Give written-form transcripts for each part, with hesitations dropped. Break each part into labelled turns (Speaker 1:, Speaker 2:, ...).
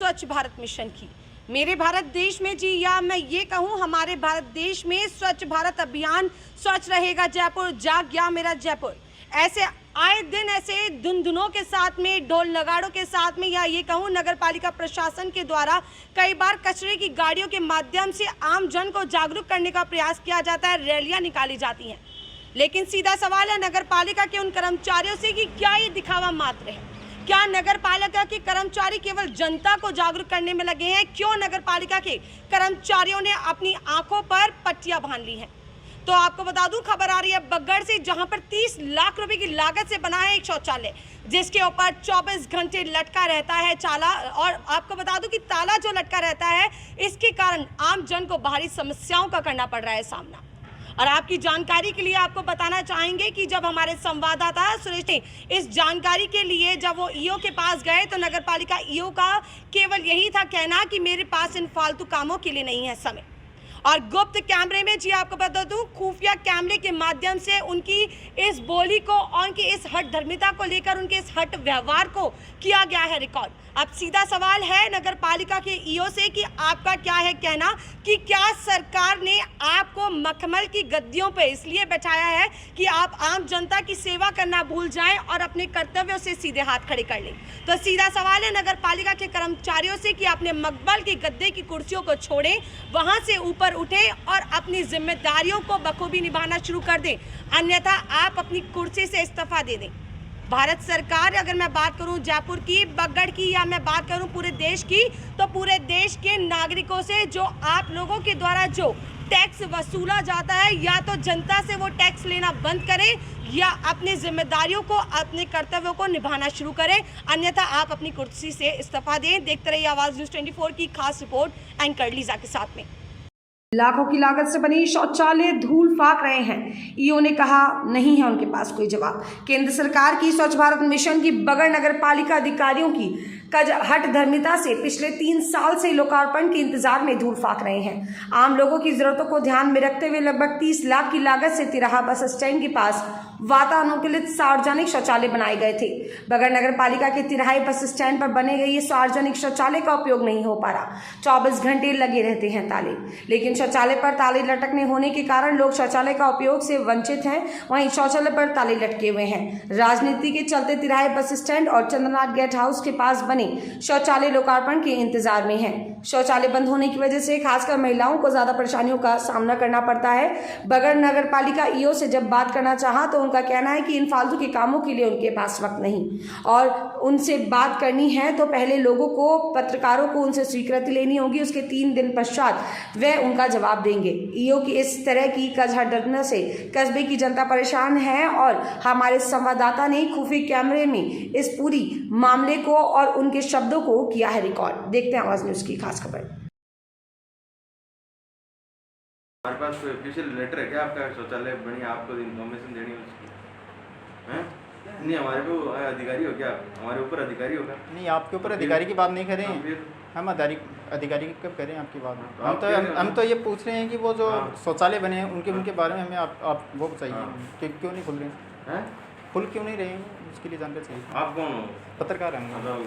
Speaker 1: स्वच्छ भारत मिशन की। मेरे भारत देश में जी, या मैं ये कहूँ हमारे भारत देश में स्वच्छ भारत अभियान, स्वच्छ रहेगा जयपुर, जाग गया मेरा जयपुर, ऐसे आए दिन ऐसे धुनधुनों के साथ में, ढोल नगाड़ों के साथ में, या ये कहूँ नगर पालिका प्रशासन के द्वारा कई बार कचरे की गाड़ियों के माध्यम से आम जन को जागरूक करने का प्रयास किया जाता है, रैलियां निकाली जाती हैं। लेकिन सीधा सवाल है नगर पालिका के उन कर्मचारियों से कि क्या ये दिखावा मात्र है? क्या नगर पालिका के कर्मचारी केवल जनता को जागरूक करने में लगे हैं? क्यों नगर पालिका के कर्मचारियों ने अपनी आंखों पर पट्टियां बांध ली हैं? तो आपको बता दूं, खबर आ रही है बगड़ से, जहां पर 30 लाख रुपए की लागत से बना है एक शौचालय, जिसके ऊपर 24 घंटे लटका रहता है ताला। और आपको बता दूं कि ताला जो लटका रहता है, इसके कारण आम जन को भारी समस्याओं का करना पड़ रहा है सामना। और आपकी जानकारी के लिए आपको बताना चाहेंगे कि जब हमारे संवाददाता सुरेश ने इस जानकारी के लिए जब वो ईओ के पास गए, तो नगर पालिका ईओ का केवल यही था कहना कि मेरे पास इन फालतू कामों के लिए नहीं है समय। और गुप्त कैमरे में जी आपको बता दूं, खुफिया कैमरे के माध्यम से उनकी इस बोली को और उनकी इस हट धर्मिता को लेकर, उनके इस हट व्यवहार को किया गया है रिकॉर्ड। अब सीधा सवाल है नगर पालिका के ईओ से कि आपका क्या है कहना कि क्या सरकार ने आपको मखमल की गद्दियों पे इसलिए बैठाया है कि आप आम जनता की सेवा करना भूल जाएं और अपने कर्तव्यों से सीधे हाथ खड़े कर लें? तो सीधा सवाल है नगर पालिका के कर्मचारियों से कि अपने मखमल की गद्दे की कुर्सियों को छोड़ें, वहां से ऊपर उठें और अपनी जिम्मेदारियों को बखूबी निभाना शुरू कर दें, अन्यथा आप अपनी कुर्सी से इस्तीफा दे दें। भारत सरकार, अगर मैं बात करूं जयपुर की, बगड़ की, या मैं बात करूं पूरे देश की, तो पूरे देश के नागरिकों से जो आप लोगों के द्वारा जो टैक्स वसूला जाता है, या तो जनता से वो टैक्स लेना बंद करें या अपनी जिम्मेदारियों को, अपने कर्तव्यों को निभाना शुरू करें, अन्यथा आप अपनी कुर्सी से इस्तीफा दें। देखते रहिए आवाज़ न्यूज़ 24 की खास रिपोर्ट एंकर लीजा के साथ में। लाखों की लागत से बनी शौचालय धूल फाक रहे हैं, ईओ ने कहा नहीं है उनके पास कोई जवाब। केंद्र सरकार की स्वच्छ भारत मिशन की बगड़ नगर पालिका अधिकारियों की हट धर्मिता से पिछले 3 साल से लोकार्पण के इंतजार में धूल फाक रहे हैं। आम लोगों की जरूरतों को ध्यान में रखते हुए लगभग 30 लाख की लागत से तिराहा बस स्टैंड के पास वातानुकूलित सार्वजनिक शौचालय बनाए गए थे। बगड़ नगर पालिका के तिराहे बस स्टैंड पर बने गए ये सार्वजनिक शौचालय का उपयोग नहीं हो पा रहा। 24 घंटे लगे रहते हैं ताले, लेकिन शौचालय पर ताले लटकने होने के कारण लोग शौचालय का उपयोग से वंचित हैं। वहीं शौचालय पर ताले लटके हुए हैं। राजनीति के चलते तिराहे बस स्टैंड और चंद्रनाथ गेस्ट हाउस के पास बने शौचालय लोकार्पण के इंतजार में हैं। शौचालय बंद होने की वजह से खासकर महिलाओं को ज्यादा परेशानियों का सामना करना पड़ता है। बगड़ नगर पालिका ईओ से जब बात करना चाहा तो उनका कहना है कि इन फालतू के कामों के लिए उनके पास वक्त नहीं, और उनसे बात करनी है तो पहले लोगों को, पत्रकारों को उनसे स्वीकृति लेनी होगी, उसके 3 दिन पश्चात वह उनका जवाब देंगे। ईओ की इस तरह की कचहट से कस्बे की जनता परेशान है और हमारे संवाददाता ने खुफिया कैमरे में इस पूरी मामले को और उनके शब्दों को किया है रिकॉर्ड। देखते हैं आवाज न्यूज़ की खास खबर।
Speaker 2: हमारे पास कोई ऑफिशियल लेटर है क्या आपका? शौचालय बनी, आपको इन्फॉर्मेशन देनी है उसकी? हैं? नहीं, हमारे को अधिकारी हो क्या? हमारे ऊपर अधिकारी होगा?
Speaker 3: नहीं, आपके ऊपर अधिकारी की बात नहीं कर रहे हैं हम। अधिकारी कब करें आपकी बात? हम तो ये पूछ रहे हैं कि वो जो शौचालय बने हैं उनके बारे में हमें आप वो बताइए कि क्यों नहीं खुल रहे हैं, खुल क्यों नहीं रहे हैं, उसके लिए जानकारी चाहिए।
Speaker 2: आप कौन हो?
Speaker 3: पत्रकार हैं।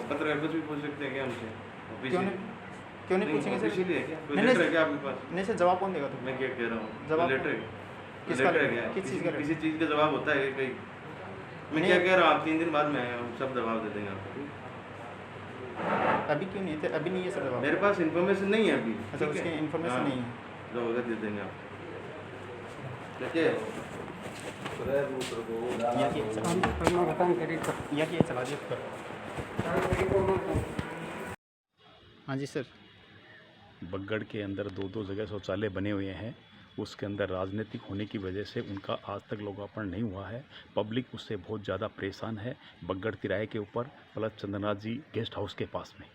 Speaker 2: पत्रकार कुछ भी पूछ सकते हैं क्या हमसे?
Speaker 3: क्यों नहीं पूछेंगे सर?
Speaker 2: इसलिए क्या कोई लेटर है क्या आपके पास?
Speaker 3: नहीं सर, जवाब कौन देगा? तो
Speaker 2: मैं क्या कह रहा हूँ,
Speaker 3: जवाब
Speaker 2: लेटर है?
Speaker 3: किसका
Speaker 2: लेटर है क्या?
Speaker 3: किस चीज़ का?
Speaker 2: किसी चीज़ का जवाब होता है कहीं? मैं क्या कह रहा हूँ, आप 3 दिन बाद में हम सब जवाब दे देंगे आपको।
Speaker 3: अभी क्यों नहीं थे? अभी नहीं है सर जवाब।
Speaker 2: मेरे पास इन्फॉर्मेशन नहीं है अभी।
Speaker 3: अच्छा, उसकी इन्फॉर्मेशन नहीं है,
Speaker 2: जो होगा दे देंगे आपको। ठीक है,
Speaker 3: चला दिए। हाँ जी सर।
Speaker 4: बगड़ के अंदर 2 जगह शौचालय बने हुए हैं, उसके अंदर राजनीतिक होने की वजह से उनका आज तक लोकार्पण नहीं हुआ है। पब्लिक उससे बहुत ज़्यादा परेशान है। बगड़ तिराहे के ऊपर प्लस चंद्रनाथ जी गेस्ट हाउस के पास में।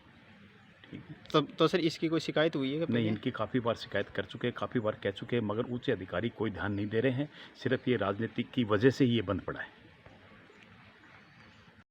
Speaker 4: ठीक है,
Speaker 3: तो सर इसकी कोई शिकायत हुई है?
Speaker 4: नहीं, इनकी काफ़ी बार शिकायत कर चुके हैं, काफ़ी बार कह चुके हैं, मगर ऊंचे अधिकारी कोई ध्यान नहीं दे रहे हैं। सिर्फ ये राजनीतिक की वजह से ही ये बंद पड़ा है।